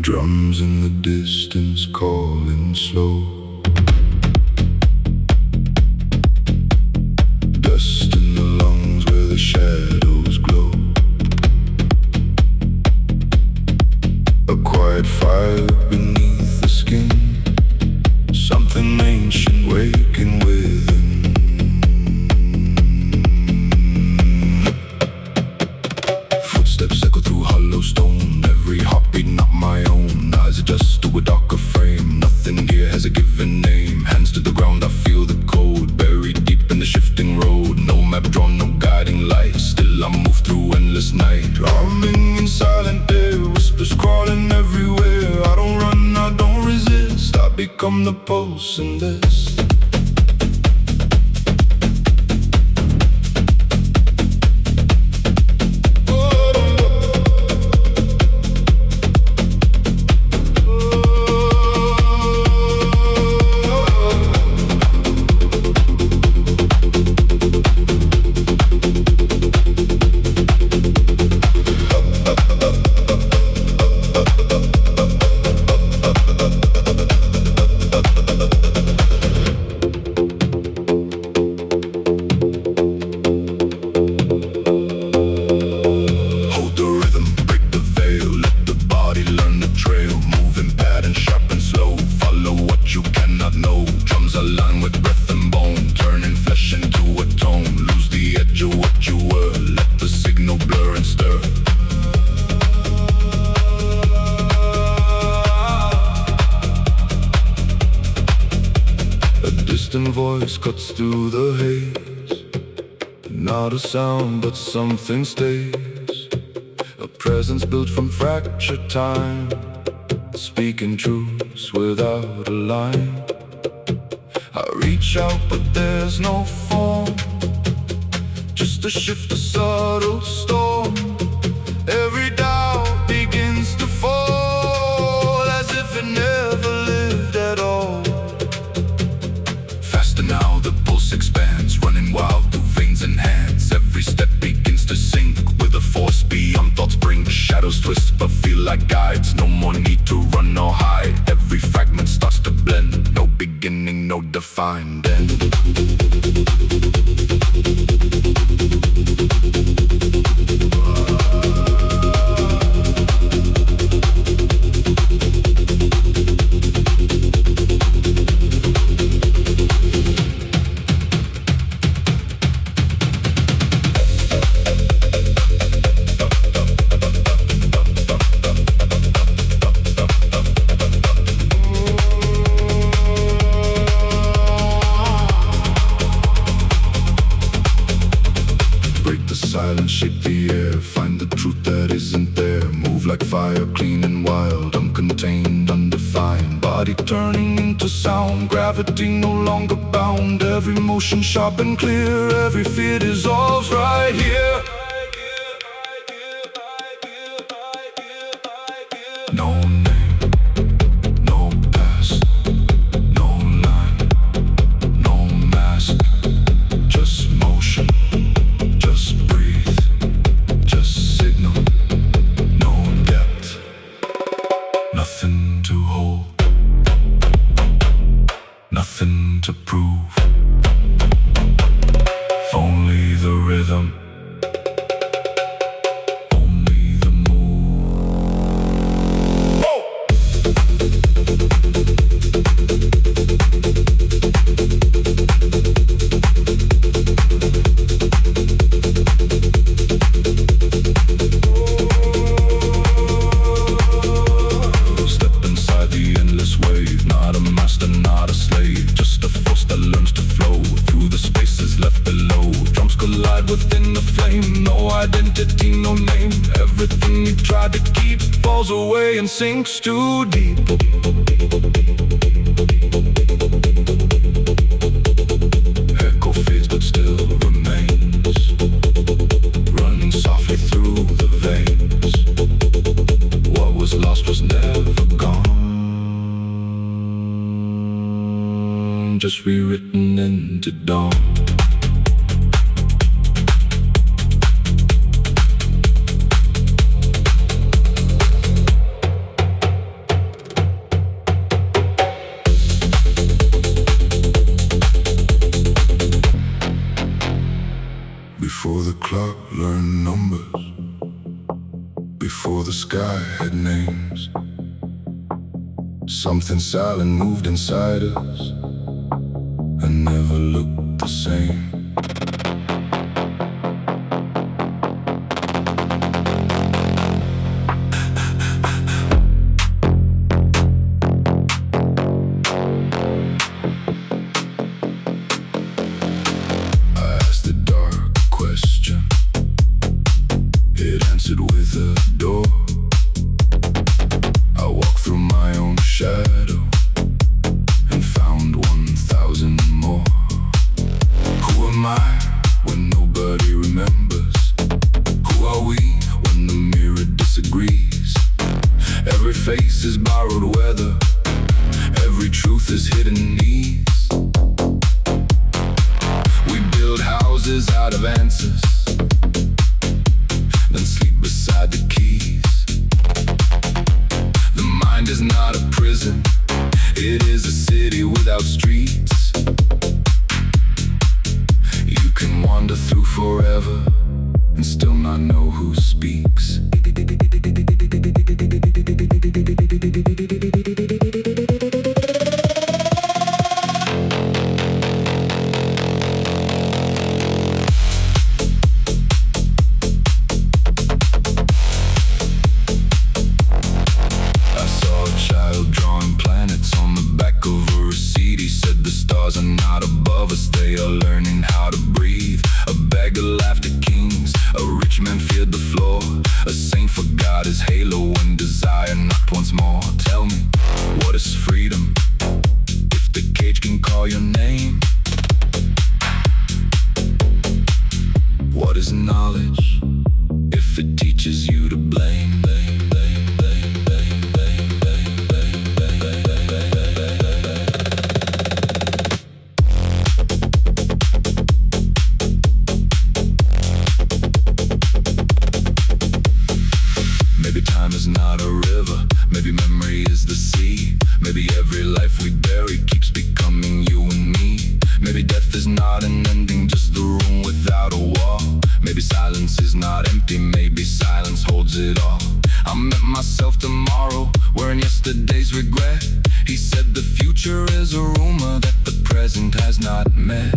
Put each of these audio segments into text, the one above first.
Drums in the distance calling slow. Dust in the lungs where the shadows glow. A quiet fire beneath the skin. Something ancient waking within. Footsteps echo through hollow stone. Every heartbeat not my own. Eyes adjust to a darker frame. Nothing here has a given name. Hands to the ground, I feel the cold. Buried deep in the shifting road. No map drawn, no guiding light. Still I move through endless night. Drumming in silent air. Whispers crawling everywhere. I don't run, I don't resist. I become the pulse in this. Voice cuts through the haze. Not a sound, but something stays. A presence built from fractured time. Speaking truths without a line. I reach out, but there's no form. Just a shift, a subtle storm. Every doubt begins to fall, as if it never lived at all. Now the pulse expands, running wild through veins and hands. Every step begins to sink with a force beyond thoughts bring. Shadows twist but feel like guides. No more need to run or hide. Every fragment starts to blend. No beginning, no defined end. Silence shape the air. Find the truth that isn't there. Move like fire, clean and wild. Uncontained, undefined. Body turning into sound. Gravity no longer bound. Every motion sharp and clear. Every fear dissolves right here. No name, no past, no line, no mask. Just motion. Nothing to hold, nothing to prove. Only the rhythm, only the move. Oh! Not a master, not a slave. Just a force that learns to flow through the spaces left below. Drums collide within the flame. No identity, no name. Everything you tried to keep falls away and sinks too deep. Echo fades but still remains, running softly through the veins. What was lost was never gone. Just rewritten into dawn. before the sky had names. Something silent moved inside us and never looked the same. With a door, I walked through my own shadow and found 1,000 more. Who am I when nobody remembers? Who are we when the mirror disagrees? Every face is borrowed weather, every truth is hidden ease. We build houses out of answers, then sleep beside the keys. The mind is not a prison, it is a city without streets. You can wander through forever and still not know who speaks. They are learning how to breathe. A beggar laughed at kings, a rich man feared the floor. A saint forgot his halo when desire knocked once more. Tell me, what is freedom if the cage can call your name? What is knowledge if it teaches you to blame? Maybe time is not a river, maybe memory is the sea. Maybe every life we bury keeps becoming you and me. Maybe death is not an ending, just the room without a wall. Maybe silence is not empty, maybe silence holds it all. I met myself tomorrow, wearing yesterday's regret. He said the future is a rumor that the present has not met.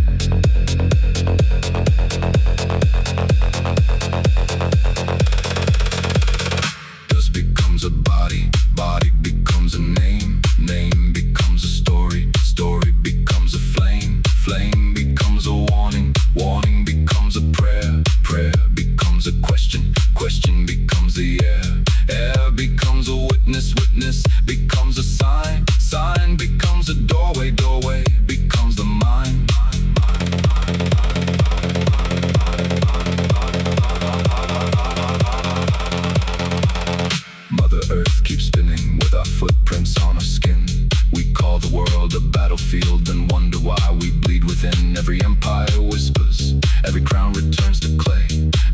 A body, body becomes a name, name becomes a story, story becomes a flame, flame becomes a warning, warning becomes a prayer, prayer becomes a question, question becomes the air, air becomes a witness, witness becomes a sign, sign becomes a doorway, doorway becomes the mind. Mother Earth keeps spinning with our footprints on our skin. We call the world a battlefield and wonder why we bleed within. Every empire whispers, every crown returns to clay.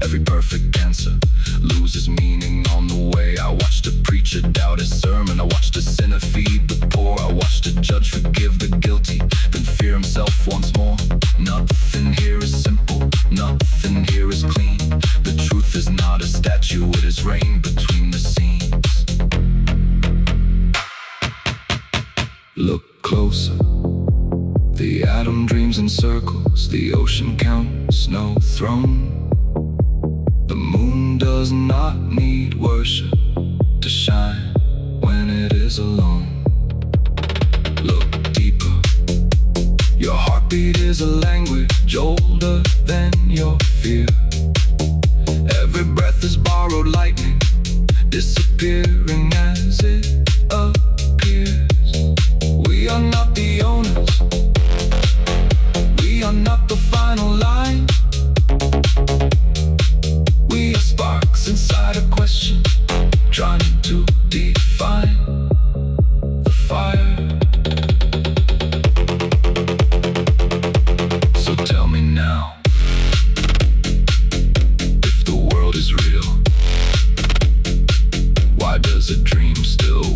Every perfect answer loses meaning on the way. I watched a preacher doubt his sermon, I watched a sinner feed the poor. I watched a judge forgive the guilty, then fear himself once more. Nothing here is simple, nothing here is clean. The truth is not a statue, it is rain between the scenes. Look closer, the atom dreams in circles, the ocean counts no throne. The moon does not need worship to shine when it is alone. Look deeper, your heartbeat is a language older than your fear. Every breath is borrowed lightning, disappearing as it appears. We are not the owners, we are not the final line. We are sparks inside a question, trying to define the fire. So tell me now, if the world is real, why does a dream still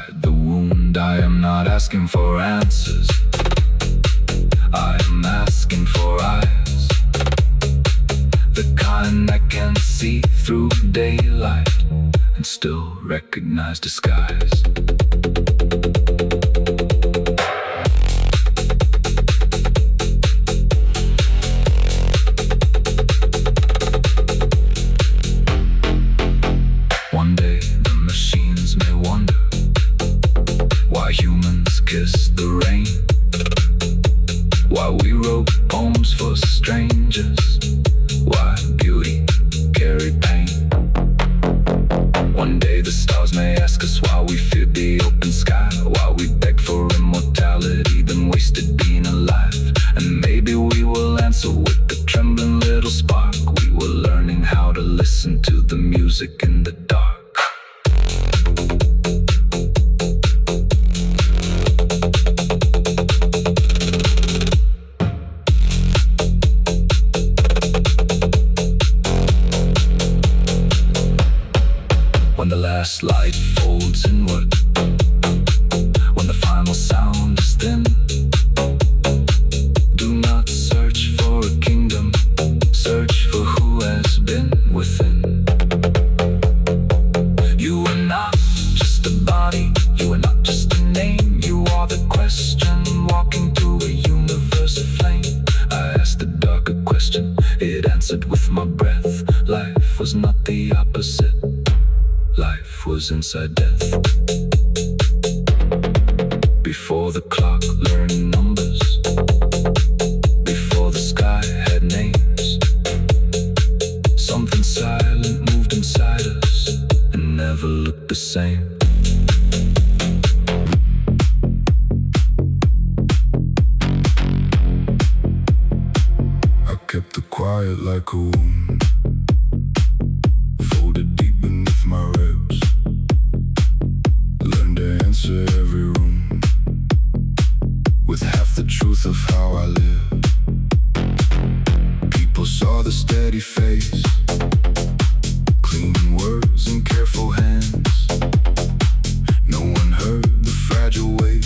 inside the wound. I am not asking for answers, I am asking for eyes, the kind that can see through daylight and still recognize disguise. One day the machines may wonder why humans kiss the rain, why we wrote poems for strangers, why beauty carried pain. One day the stars may ask us why we feared the open sky, why we begged for immortality, then wasted being alive. And maybe we will answer with a trembling little spark. We were learning how to listen to the music in the dark. When the last light folds inward, when the final sound is thin, do not search for a kingdom, search for who has been within. You are not just a body, you are not just a name, you are the question walking through a universe of flame. I asked the dark a question, it answered with my breath. Life was not the opposite, life was inside death. Before the clock learned numbers, before the sky had names, something silent moved inside us and never looked the same. I kept it quiet like a wound, folded deep beneath my ribs, learned to answer every room with half the truth of how I live. People saw the steady face, clean words and careful hands. No one heard the fragile weight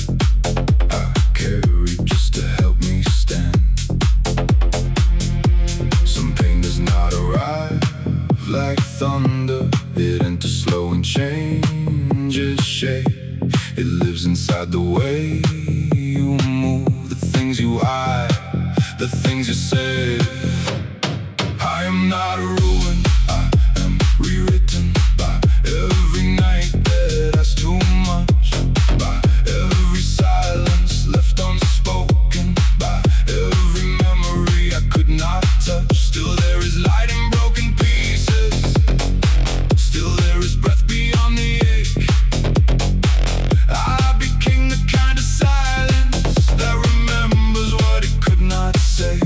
I carried just to help me stand. Some pain does not arrive like thunder, it enters slow and changes shape. It lives inside the way you move, the things you hide, the things you say. I am not a ruin, I am rewritten by every night that asks too much, by every silence left unspoken, by every memory I could not touch. Still there is light in broken pieces, still there is breath beyond the ache. I became the kind of silence that remembers what it could not say.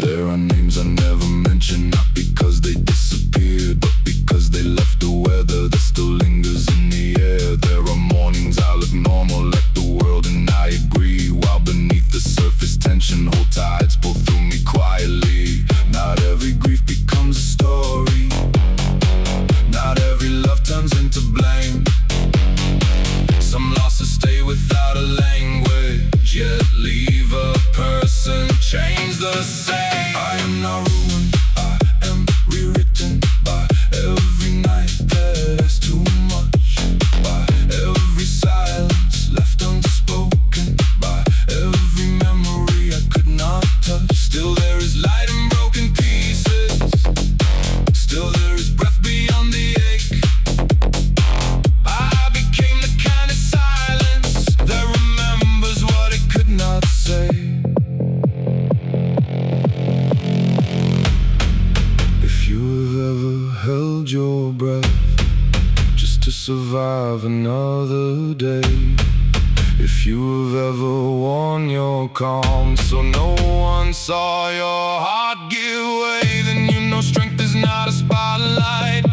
There are names I never mention, not because they disappeared, but because they left a weather that still lingers in the air. There are mornings I look normal like the world and I agree, while beneath the surface tension hold tides pull through me quietly. Not every grief becomes a story, not every love turns into blame. Some losses stay without a language, yet leave a person changed the same. I am not ruined, I am rewritten by every night that asks too much, by every silence left unspoken, by every memory I could not touch. Still there is light in broken pieces, still there is breath beyond the ache. I became the kind of silence that remembers what it could not say. If you have ever held your breath just to survive another day, if you have ever worn your calm so no one saw your heart give way, then you know strength is not a spotlight,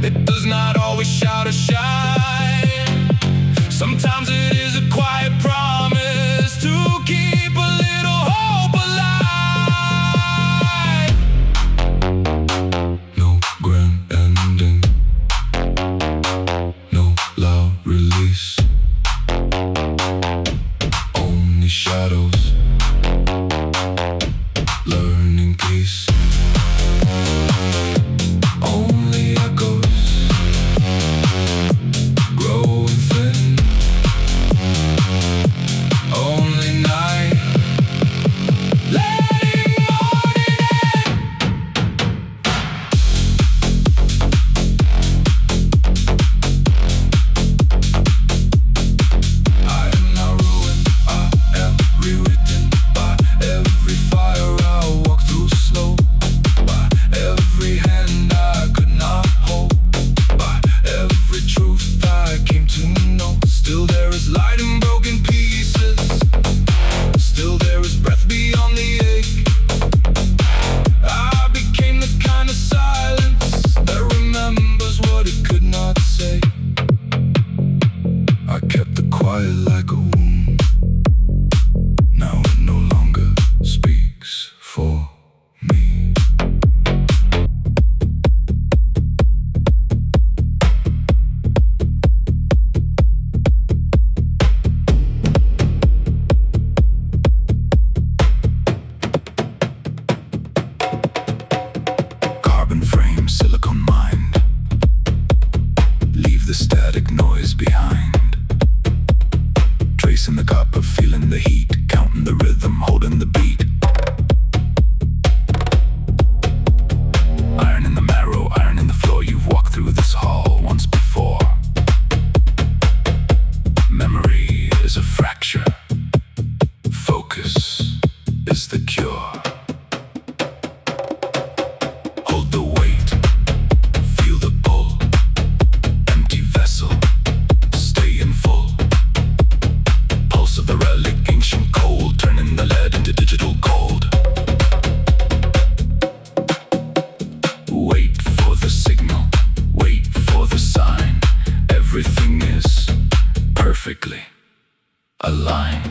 it does not always shout or shine. Sometimes it is a quiet promise to keep a little hope alive. No grand ending, not say. I kept it quiet like a wound. Now it no longer speaks for me. Carbon frame, silicone mind. Leave the static noise behind. Tracing the copper, feeling the heat, counting the rhythm, holding the beat. Iron in the marrow, iron in the floor. You've walked through this hall once before. Memory is a fracture. Focus is the cure. Hold the weight, feel the pull. Empty vessel, stay in full. Pulse of the relic, ancient cold, turning the lead into digital gold. Wait for the signal, wait for the sign. Everything is perfectly aligned.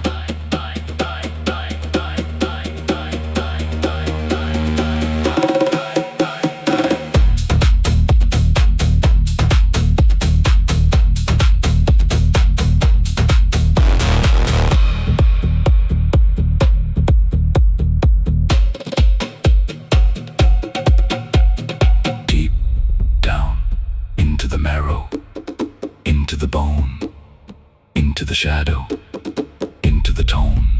Deep down into the marrow, into the bone, into the shadow, into the tone.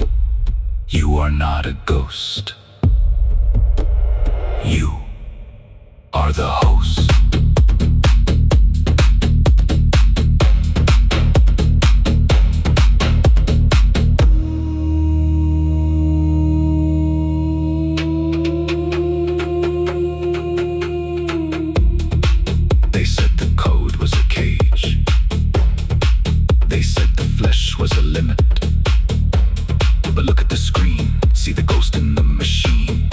You are not a ghost. You are the host. They said the code was a cage. They said the flesh was a limit. But look at the screen, see the ghost in the machine.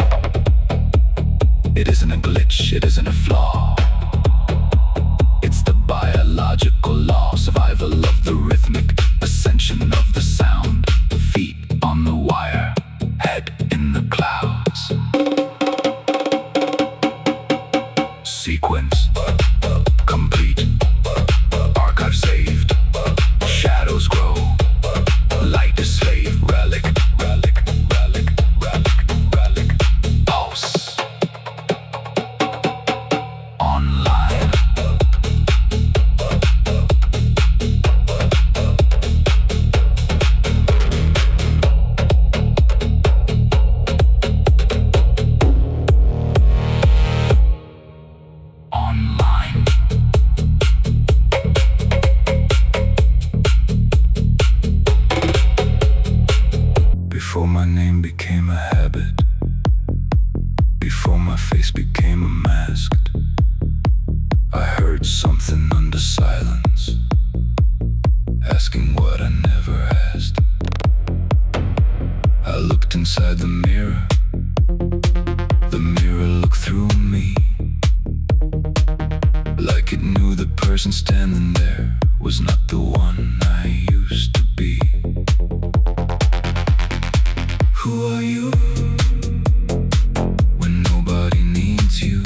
It isn't a glitch, it isn't a flaw. It's the biological law, survival of the rhythmic, ascension of the sound. Feet on the wire, head in the clouds. Sequence complete, archive saved. Shadows grow, light is slave. Relic, relic, relic, relic, relic. Pulse online. Online. Before my name became a habit, before my face became a masked, I heard something under silence, asking what I never asked. I looked inside the mirror looked through me, like it knew the person standing there was not the one I used to be. Who are you when nobody needs you?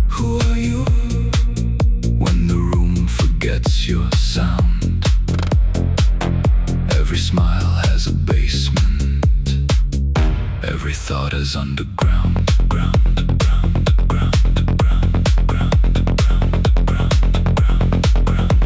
Who are you when the room forgets your sound? Every smile has a basement, every thought is underground. Ground, ground, ground, ground, ground, ground, ground, ground, ground, ground.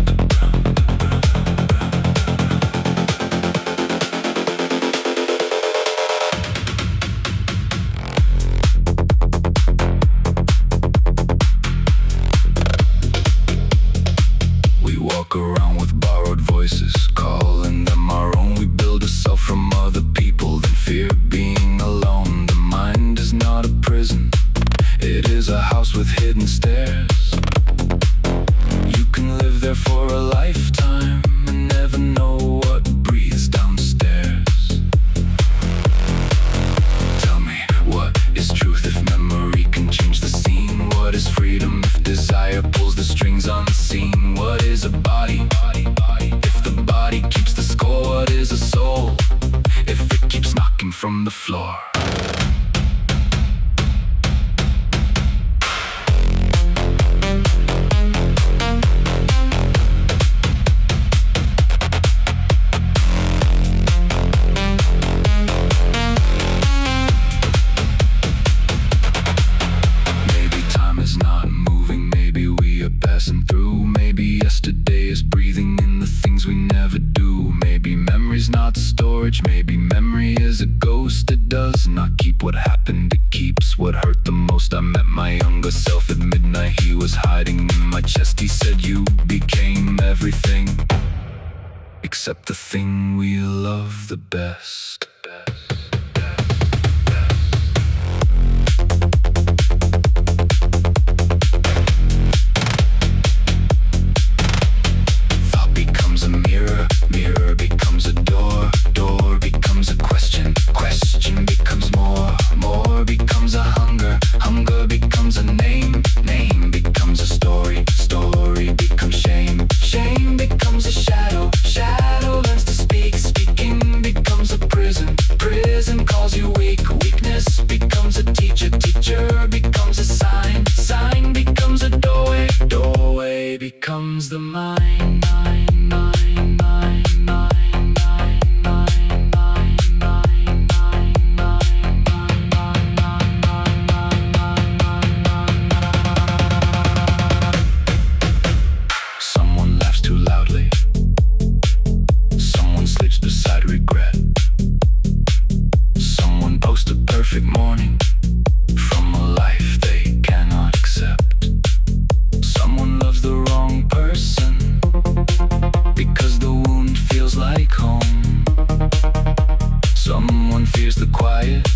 We walk around with borrowed voices, calling them our own. We build a self from other people, then fear being alone. The mind is unseen? What is a body? If the body keeps the score, what is a soul? If it keeps knocking from the floor. Through. Maybe yesterday is breathing in the things we never do. Maybe memory's not storage. Maybe memory is a ghost. It does not keep what happened. It keeps what hurt the most. I met my younger self at midnight. He was hiding in my chest. He said, you became everything except the thing we love the best. Mirror becomes a door, door becomes a question, question becomes more becomes a hunger, hunger becomes a name, name becomes a story, story becomes shame, shame becomes a shadow, shadow learns to speak, speaking becomes a prison, prison calls you weak, weakness becomes a teacher, teacher becomes a sign, sign becomes a doorway, doorway becomes the mind, mind, mind, mind. Someone laughs too loudly. Someone sleeps beside regret. Someone posts a perfect morning from a life they cannot accept. Someone loves the wrong person because the wound feels like home. Someone fears the quiet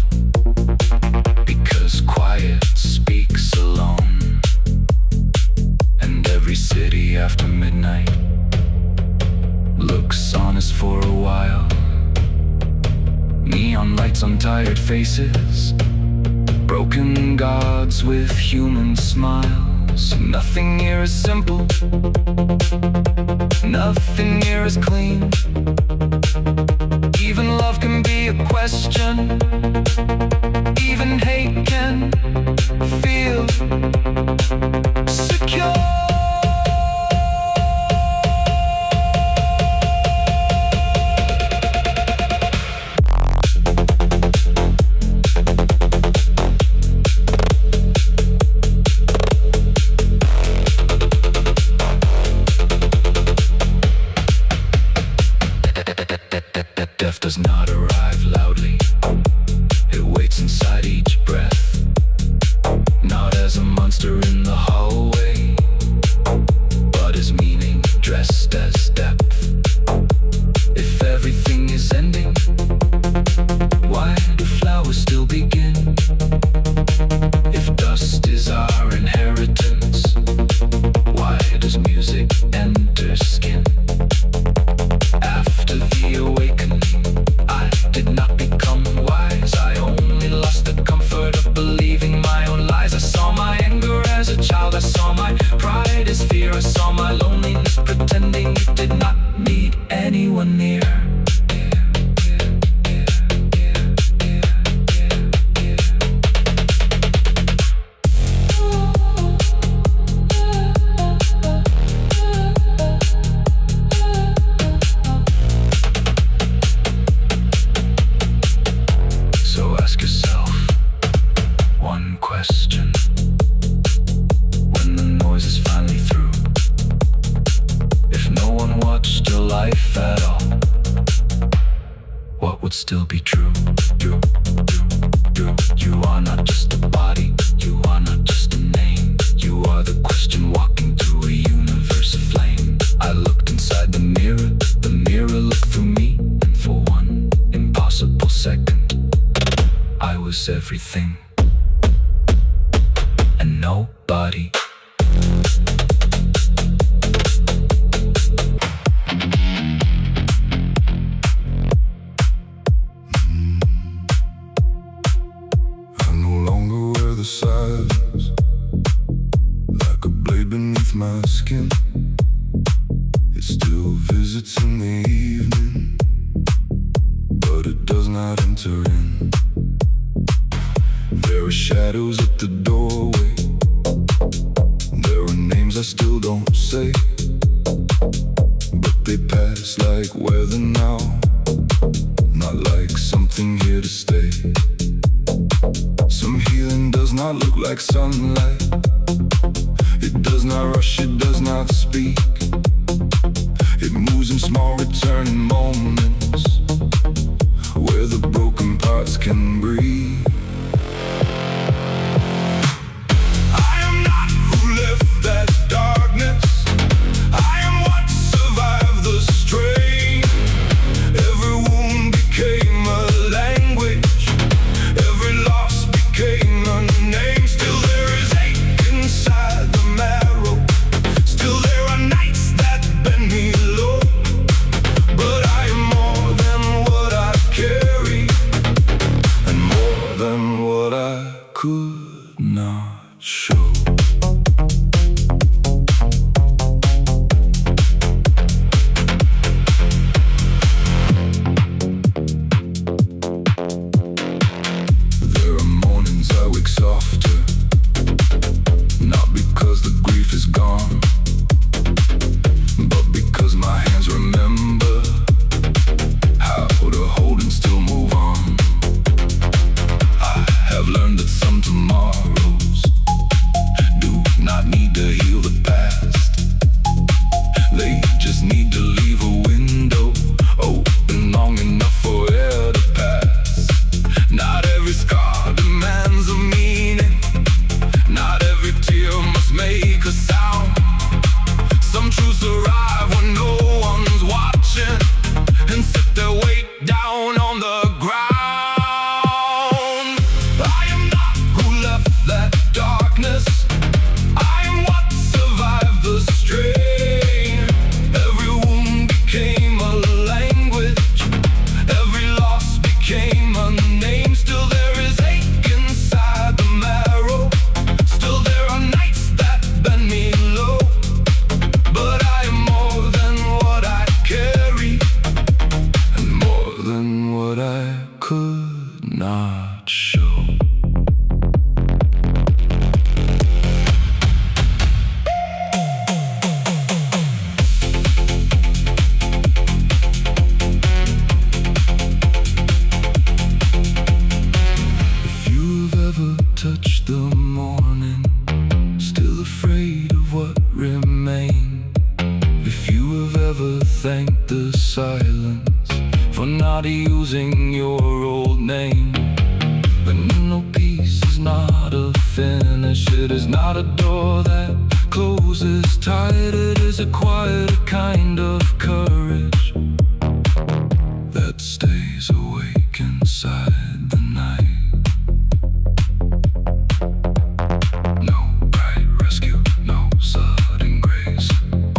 because quiet speaks alone. And every city after midnight looks honest for a while. Neon lights on tired faces, broken gods with human smiles. Nothing here is simple, nothing here is clean. Even love can be a question, even hate can feel secure. Death does not arrive loudly. It waits inside each breath, not as a monster in the hallway, but as meaning dressed as depth. If everything is ending, why do flowers still begin? If dust is our inheritance, why does music enter skin? After the awakening, I did not become wise. I only lost the comfort of believing my own lies. I saw my anger as a child. I saw my pride as fear. I saw my loneliness pretending it did not need anyone near. Would still be true. You are not just a body, you are not just a name. You are the question walking through a universe of flame. I looked inside the mirror looked through me, and for one impossible second, I was everything and nobody. I no longer beneath my skin. It still visits in the evening, but it does not enter in. There are shadows at the doorway. There are names I still don't say, but they pass like weather now, not like something here to stay. Some healing does not look like sunlight. It does not rush, it does not speak. It moves in small returning moments, where the broken parts can breathe. I am not who left that darkness. I am what survived the strain. Every wound became a language. Every loss became a name. Still there is ache inside the marrow. Still there are nights that bend me low. But I am more than what I carry, and more than what I could not show. There are mornings I wake softer, not because the grief is gone, but because my hands remember how to hold and still move on. I have learned that some tomorrows do not need to heal the past. They just need to leave a window open long enough for air to pass. Not every scar demands a meaning. Not every tear must make a sound. Some truths arrive when no one's watching and sit their weight down on the ground. I am not who left that darkness. I am what survived the strain. Every wound became a language. Every loss became a name. Still there is ache inside the marrow. Still there are nights that bend me low. But I am more than what I carry, and more than what I could not show. If you've ever touched the morning, still afraid of what remained. If you have ever thanked the silence for not using your old name, then you know peace is not a finish. It is not a door that closes tight. It is a quiet kind of courage that stays awake inside the night. No bright rescue, no sudden grace.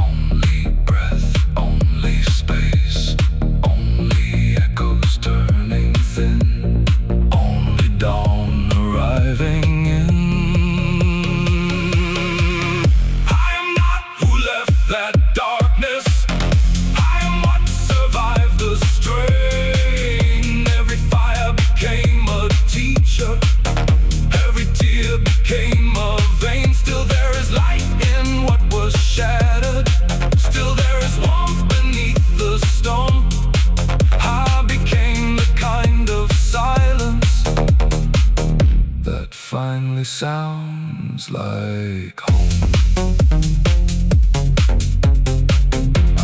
Only breath, only space. Only echoes turning thin. Only dawn arriving in. I am not who left that darkness. I am what survived the strain. Every fire became a teacher. Every tear became a vein. Still there is light in what was shattered. Still there is warmth beneath the stone. I became the kind of silence that finally sounds like home.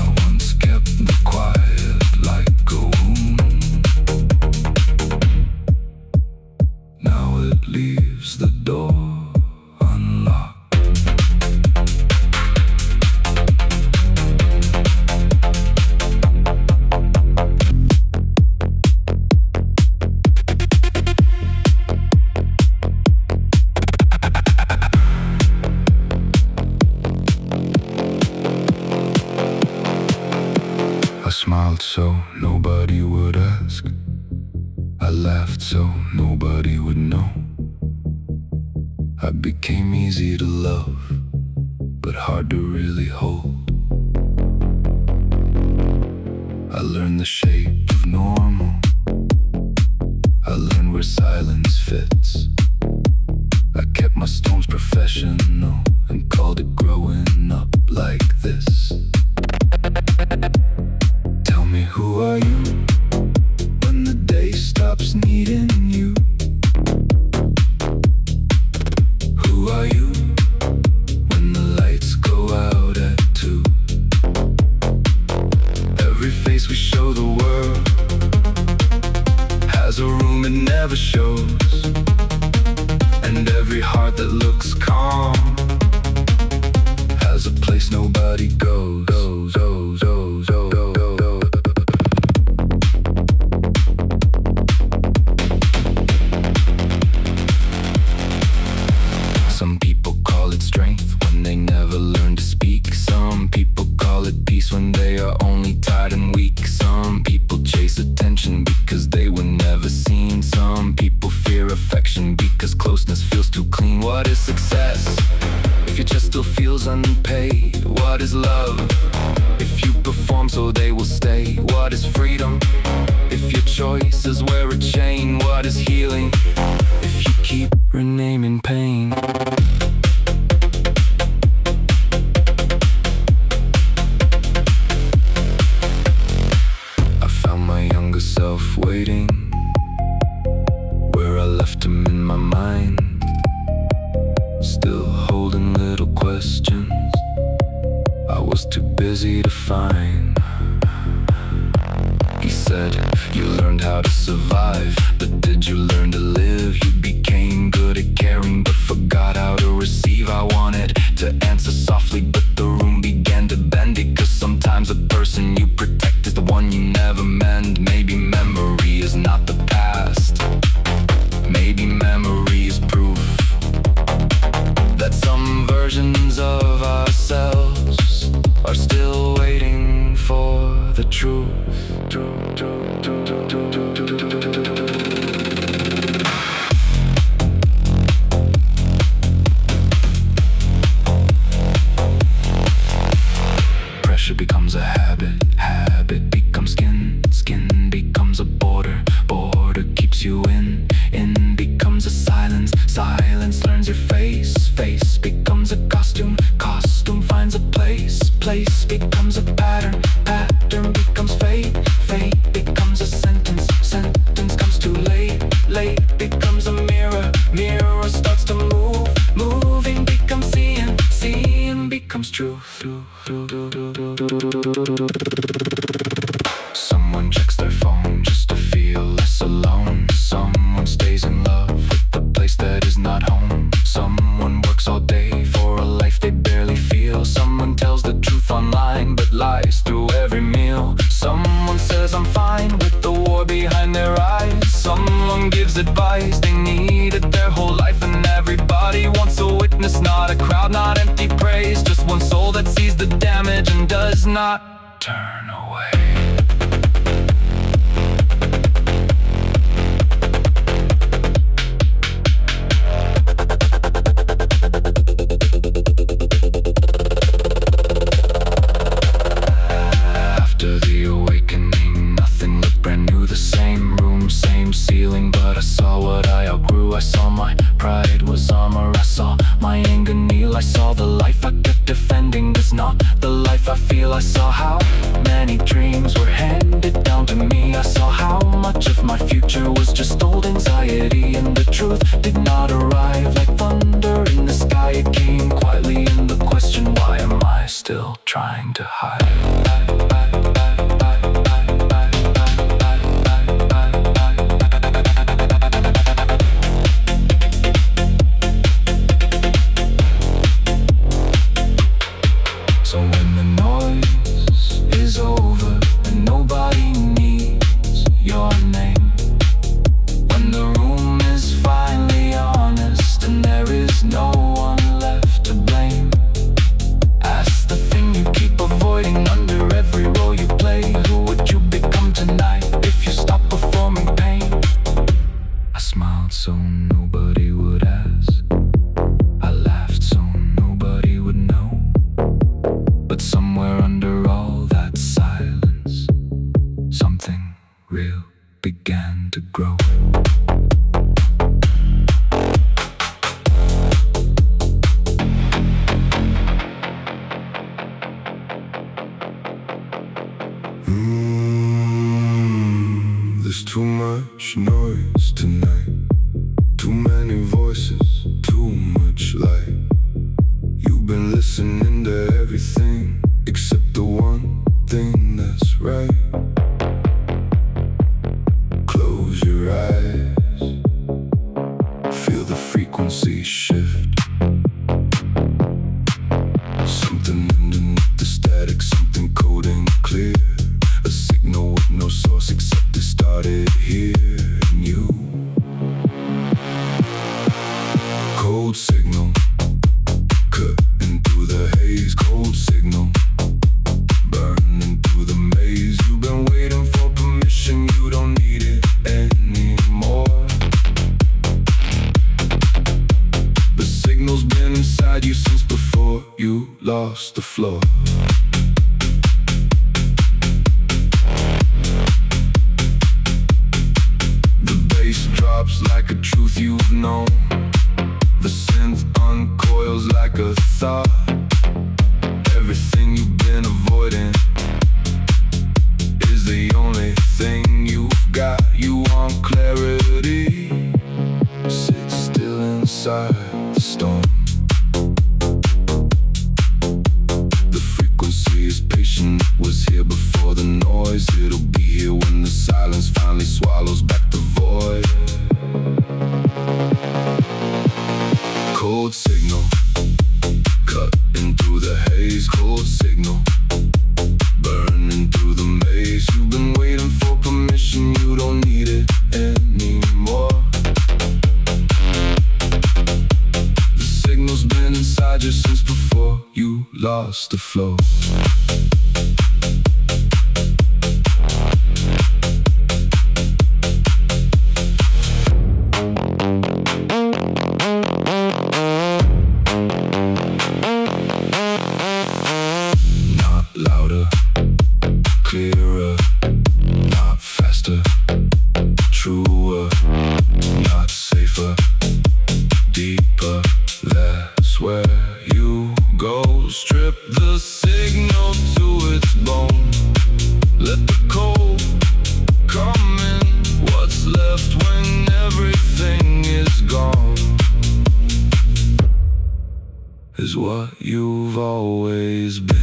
I once kept the quiet like a wound. Now it leaves the door unlocked. smiled so nobody would ask. I laughed so nobody would know. I became easy to love, but hard to really hold. I learned the shape of normal. I learned where silence fits. I kept my storms professional and called it growing up like this. Tell me, who are you when the day stops needing you? Who are you when the lights go out at 2? Every face we show the world has a room it never shows, and every heart that looks calm has a place nobody goes. Some people call it strength when they never learn to speak. Some people call it peace when they are only tired and weak. Some people chase attention because they were never seen. Some people fear affection because closeness feels too clean. What is success if your chest still feels unpaid? What is love if you perform so they will stay? What is freedom if your choices wear a chain? What is healing if you keep renaming pain? I found my younger self waiting where I left him in my mind, still holding little questions I was too busy to find. He said, you learned how to survive, but did you learn to live? You became good at caring, but forgot how to receive. I wanted to answer softly, but the room began to bend. Because sometimes the person you protect is the one you never mend. Maybe memory is not the past. Maybe memory is proof that some versions of ourselves are still waiting for the truth. Pressure becomes a habit, habit becomes skin, skin becomes a border, border keeps you in becomes a silence, silence learns your face, face becomes a costume, costume finds a place, place becomes a pattern, pattern becomes fate, fate becomes a sentence, sentence comes too late, late becomes a mirror, mirror starts to move, moving becomes seeing, seeing becomes truth. Someone checks their phone just to feel less alone. Someone stays in love with the place that is not home. Someone works all day for a life they barely feel. Someone tells the truth online but lies through every meal. Someone says I'm fine with the war behind their eyes. Someone gives advice they needed their whole life, and everybody wants a witness, not a crowd, not empty praise. Just one soul that sees the damage and does not turn away. After the awakening, nothing looked brand new. The same room, same ceiling, but I saw what I outgrew. I saw my pride was armor, I saw my anger kneel. I saw the life I kept defending was not the life I feel. I saw how many dreams were handed down to me. I saw how much of my future was just old anxiety, and the truth did not arrive like thunder in the sky. It came quietly in the question, why am I still trying to hide? So when the noise is over and nobody needs your name, when the room is finally honest and there is no one left to blame, ask the thing you keep avoiding under There's too much noise tonight, too many voices, too much light. You've been listening to everything except the one thing that's right. Close your eyes, feel the frequency shift. Something underneath the static, something coding clear. A signal with no source except it started here in you. Cold signal, cutting through the haze. Cold signal, burning through the maze. You've been waiting for permission, you don't need it anymore. The signal's been inside you since before you lost the floor. Drops like a truth you've known. The synth uncoils like a thought. Everything you've been avoiding is the only thing you've got. You want clarity, sit still inside the storm. The frequency is patient, it was here before the noise. It'll be here when the silence finally swallows back the void. Cold signal, cutting through the haze. Cold signal, burning through the maze. You've been waiting for permission, you don't need it anymore. The signal's been inside you since before you lost the flow. Louder, clearer, not faster, truer, not safer, deeper. That's where you go. Strip the signal to its bone. Let the cold come in. What's left when everything is gone is what you've always been.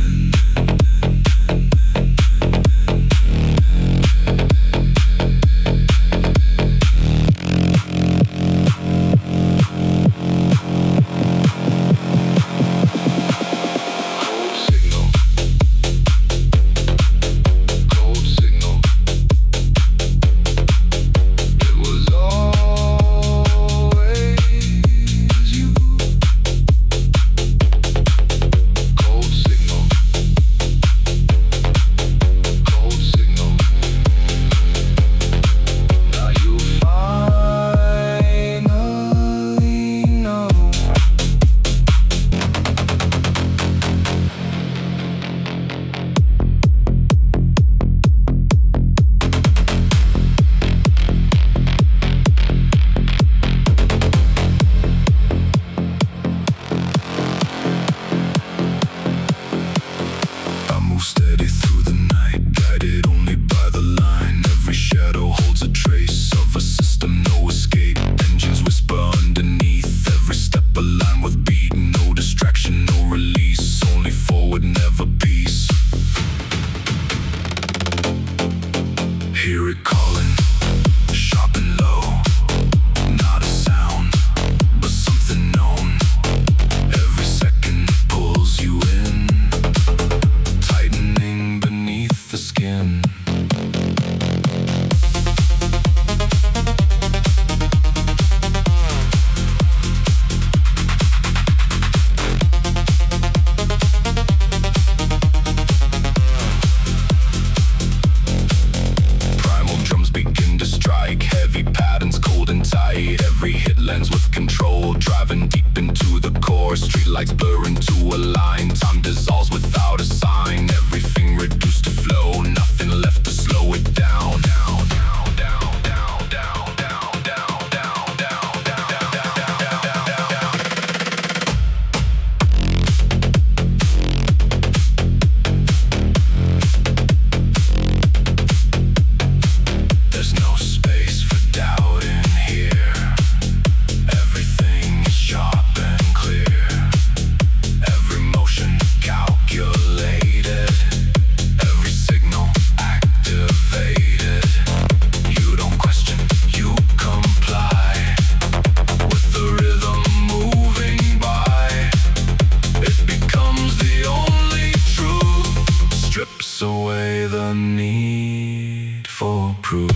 strips away the need for proof.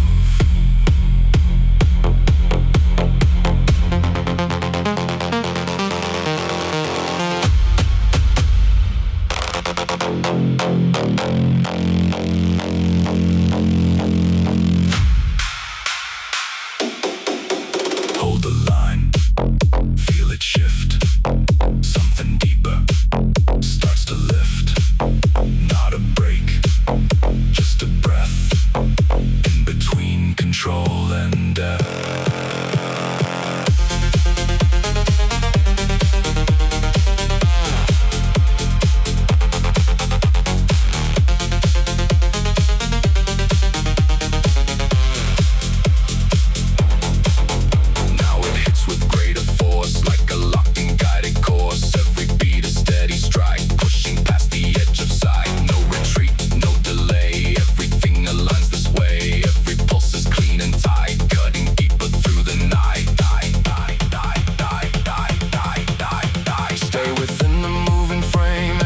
Hold the line, feel it shift. Something deeper starts to lift. Not a break, just a breath. In between control and death.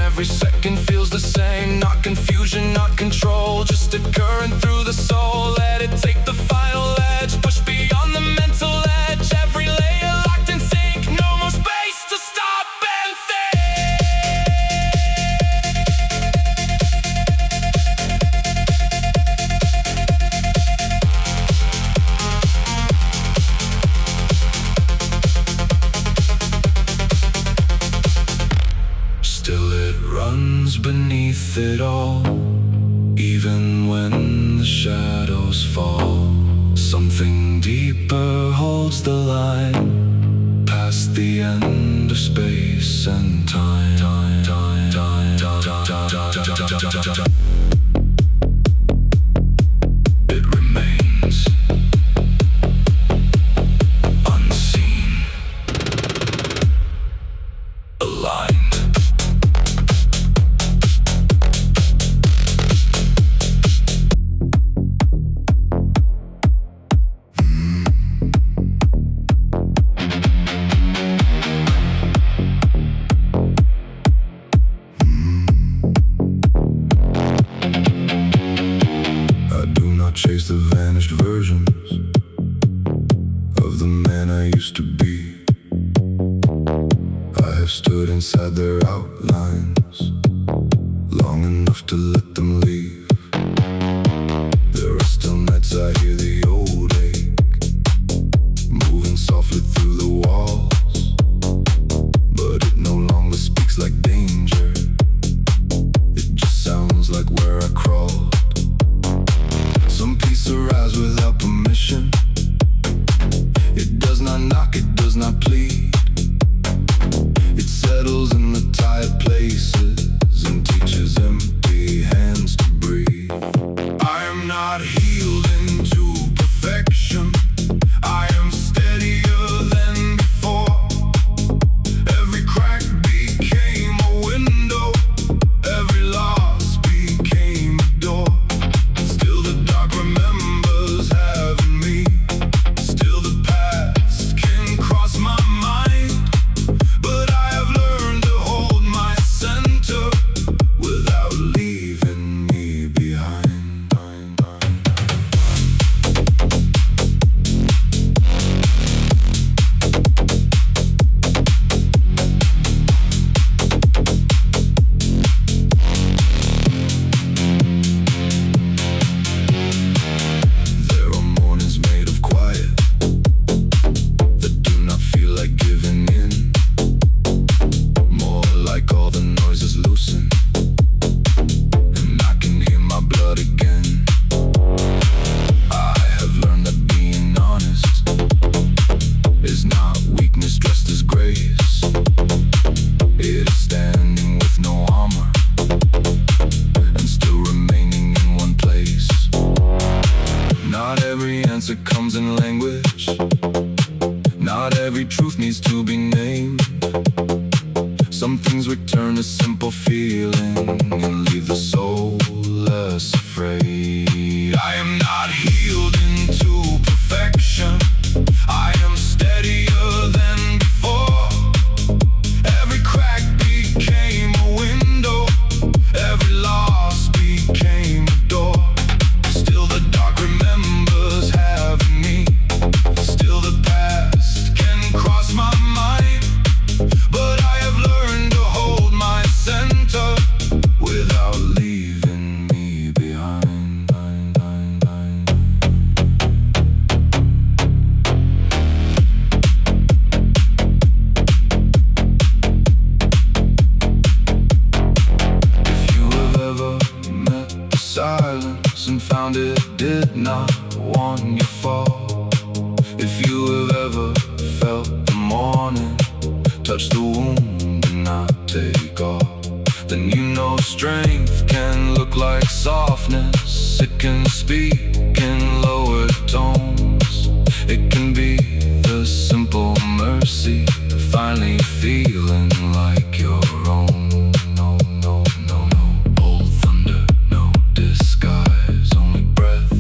Every second feels the same, not confusion, not control, just a current through the soul. Let it take the final edge, push beyond the mental edge. Every layer locked in sync, no more space to stop and still it runs beneath it all, even when the shadows fall. Something deeper holds the line, past the end of space and time. It remains unseen, aligned. Chase the vanished versions of the man I used to be. I have stood inside their outlines long enough to let them leave. There are still nights I hear the old ache moving softly through the walls, but it no longer speaks like danger. It just sounds like where I crawled. Some peace arrives without permission. It does not knock, it does not plead. It settles in the tired places and teaches empty hands to breathe. I am not healed into perfection. I am steadier than before. Every crack became a window. Every loss became a door. Still the dark remembers having me. Still the past can cross my mind. But I have learned to hold my center without leaving me behind. There are mornings made of quiet that do not feel like giving in. More like all the noises loosen, and I can hear my blood again. I have learned that being honest is not weakness dressed as grace. It is standing with no armor and still remaining in one place. Not every answer comes in language. Not every truth needs to be named. Some things return to simple feeling and leave the soul less afraid. I am not healed into perfection. I am steadier than before. Every crack became a window. Every loss became You know strength can look like softness. It can speak in lower tones. It can be the simple mercy of finally feeling like your own. No, no, no, no. Old thunder, no disguise. Only breath,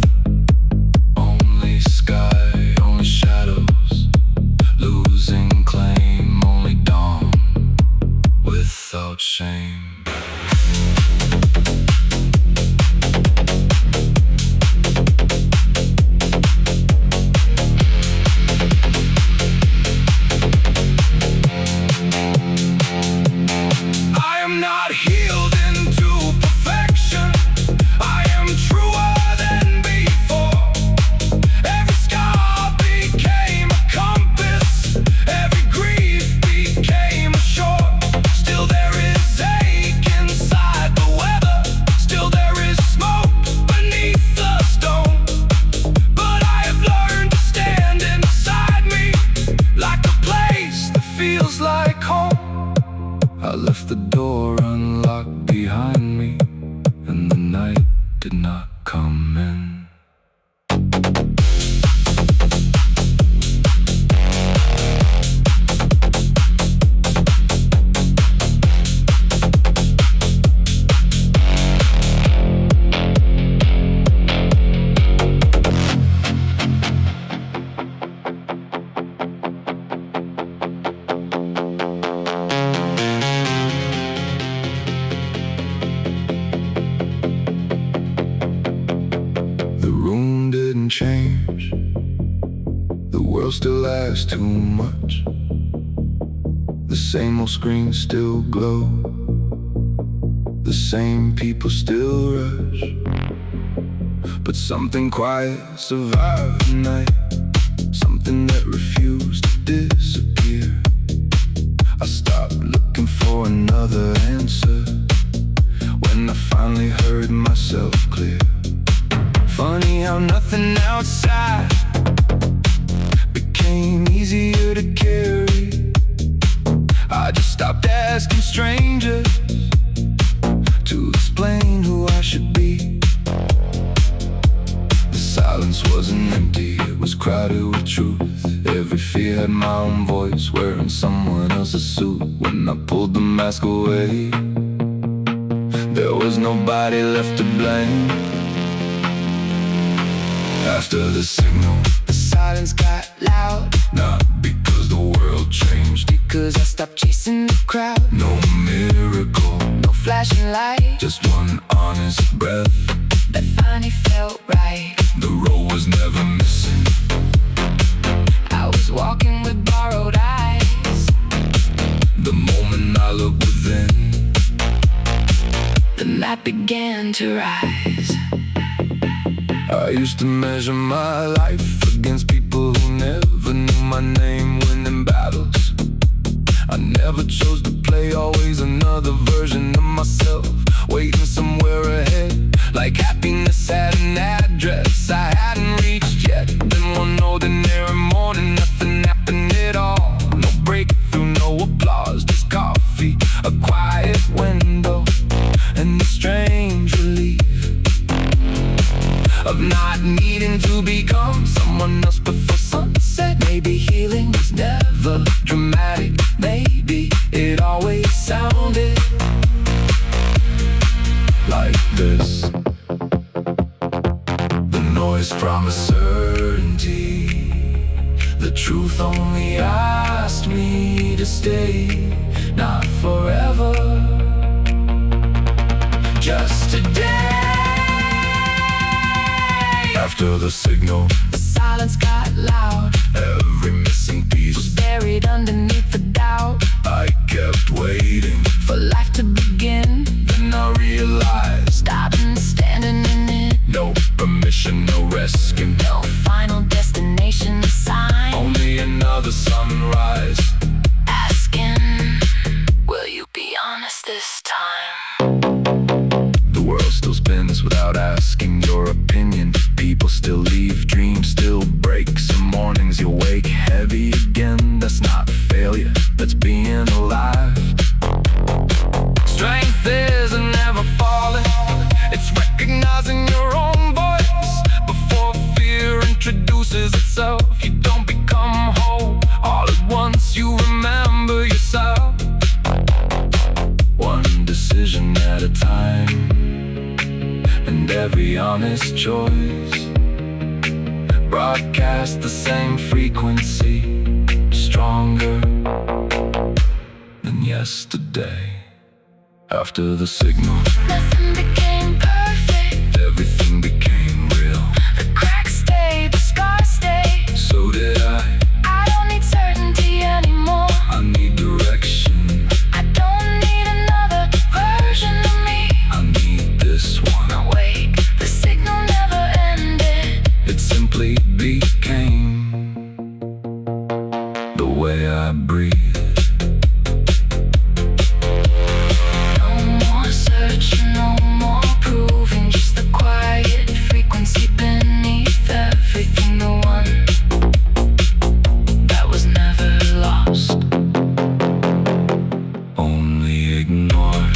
only sky, only shadows. Losing claim, only dawn without shame. I am not healed into perfection. I am truer than before. Every scar became a compass. Every grief became a shore. Still there is ache inside the weather. Still there is smoke beneath the stone. But I have learned to stand inside me like a place that feels like home. I left the door unlocked behind me, and the night did not come in. The room didn't change. The world still asks too much. The same old screens still glow. The same people still rush. But something quiet survived the night. Something that refused to disappear. I stopped looking for another answer when I finally heard myself clear. Funny how nothing outside became easier to carry. I just stopped asking strangers to explain who I should be. The silence wasn't empty, it was crowded with truth. Every fear had my own voice, wearing someone else's suit. When I pulled the mask away, there was nobody left to blame. After the signal, The silence got loud, not because the world changed, because I stopped chasing the crowd. no miracle, No flashing light just one honest breath. that finally felt right. The road was never missing. I was walking with borrowed eyes. The moment I looked within, The map began to rise. I used to measure my life against people who never knew my name, winning battles. I never chose to play, always another version of myself, waiting somewhere ahead, like happiness had an address I hadn't reached yet. Then one ordinary morning, nothing happened at all. No breakthrough, no applause, just coffee, a quiet window, and the strange relief of not needing to become someone else before sunset. Maybe healing was never dramatic. Maybe it always sounded like this. The noise promised certainty. The truth only asked me to stay, not forever, just today. After the signal, The silence got loud, every missing piece was buried underneath the doubt. I kept waiting, For life to begin, then I realized stopping, standing in it. no permission, no rescue, No final destination sign. only another sunrise. Asking, will you be honest this time? The world still spins without asking your opinion. People still leave, dreams still break. Some mornings you wake heavy again. That's not failure, that's being alive. Strength is time, and every honest choice broadcast the same frequency, stronger than yesterday. After the signal, Nothing became perfect. everything became real. The cracks stayed, the scars stayed. So did I. I don't need certainty anymore. I need direction. I don't need another version of me. I need this one. Awake, the signal never ended. It simply became the way I breathe. No more searching, no more proving. Just the quiet frequency beneath everything. The one that was never lost, Only ignored.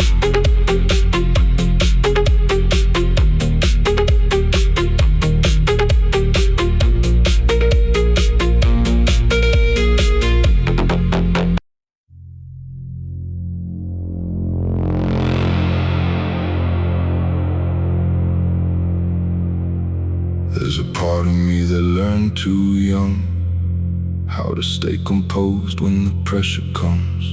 There's a part of me that learned too young how to stay composed when the pressure comes,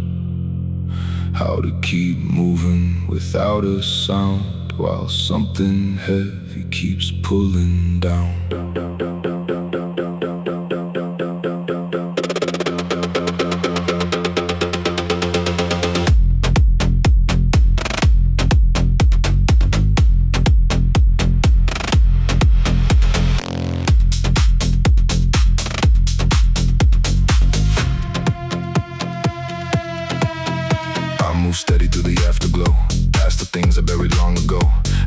how to keep moving without a sound while something heavy keeps pulling down. Move steady through the afterglow, past the things I buried long ago.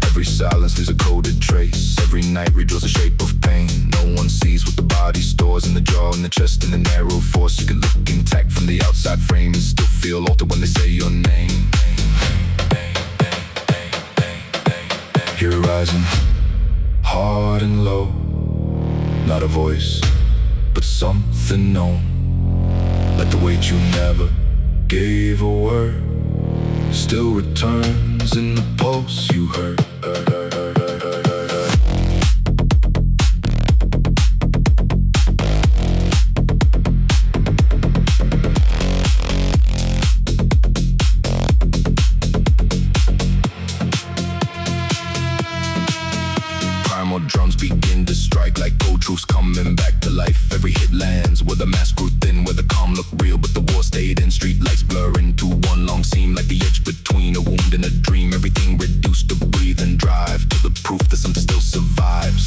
Every silence leaves a coded trace. Every night redraws the shape of pain. No one sees what the body stores in the jaw, in the chest, in the narrow force. You can look intact from the outside frame and still feel altered when they say your name. Hear it rising, hard and low. Not a voice, but something known. Like the weight you never gave a word still returns in the pulse you heard. Primal drums begin to strike like cold truths coming back to life. Every hit lands where the mask grew thin, where the calm looked real, but the war stayed in. Street lights blur into one long seam, like the edge between a wound and a dream. Everything reduced to breathe and drive, to the proof that something still survives.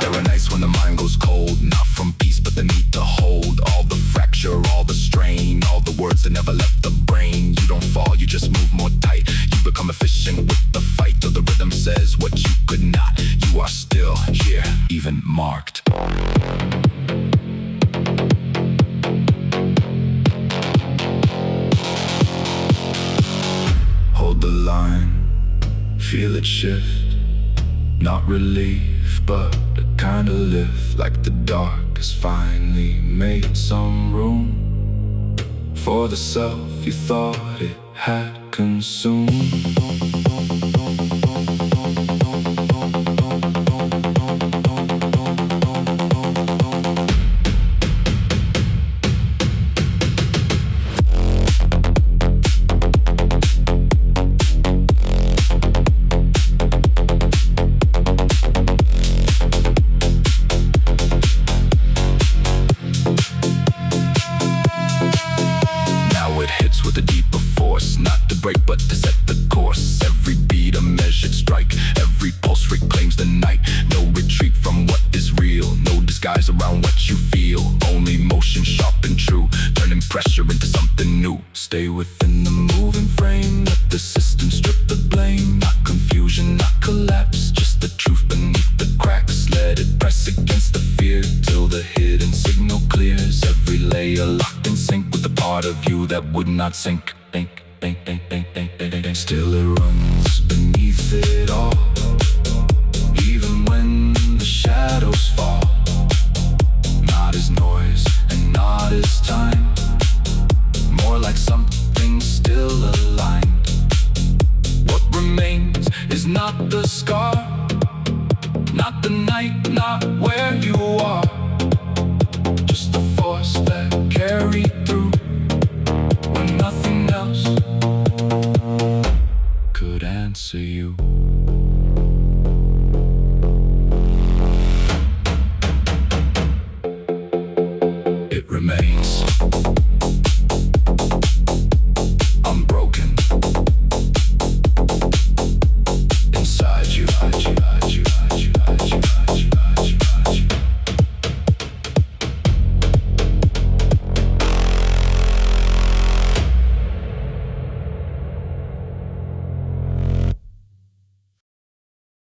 There are nights when the mind goes cold, not from peace but the need to hold. All the fracture, all the strain, all the words that never left the brain. You don't fall, you just move more tight. You become efficient with the fight, till the rhythm says what you could not. You are still here, even marked. Hold the line, feel it shift. Not relief, but a kind of lift. Like the dark has finally made some room for the self you thought it had consumed. With a deeper force, not to break but to set the course. Every beat a measured strike, every pulse reclaims the night. No retreat from what is real, no disguise around what you feel. Only motion sharp and true, turning pressure into something new. Stay within the moving frame, let the system strip the blame. Not confusion, not collapse, just the truth beneath the cracks. Let it press against the fear till the hidden signal clears. Every layer locked in sync with the part of you that would not sink. Still it runs beneath it all, even when the shadows fall. Not as noise and not as time, more like something not the scar, not the night, not where you are. Just the force that carried through when nothing else could answer you.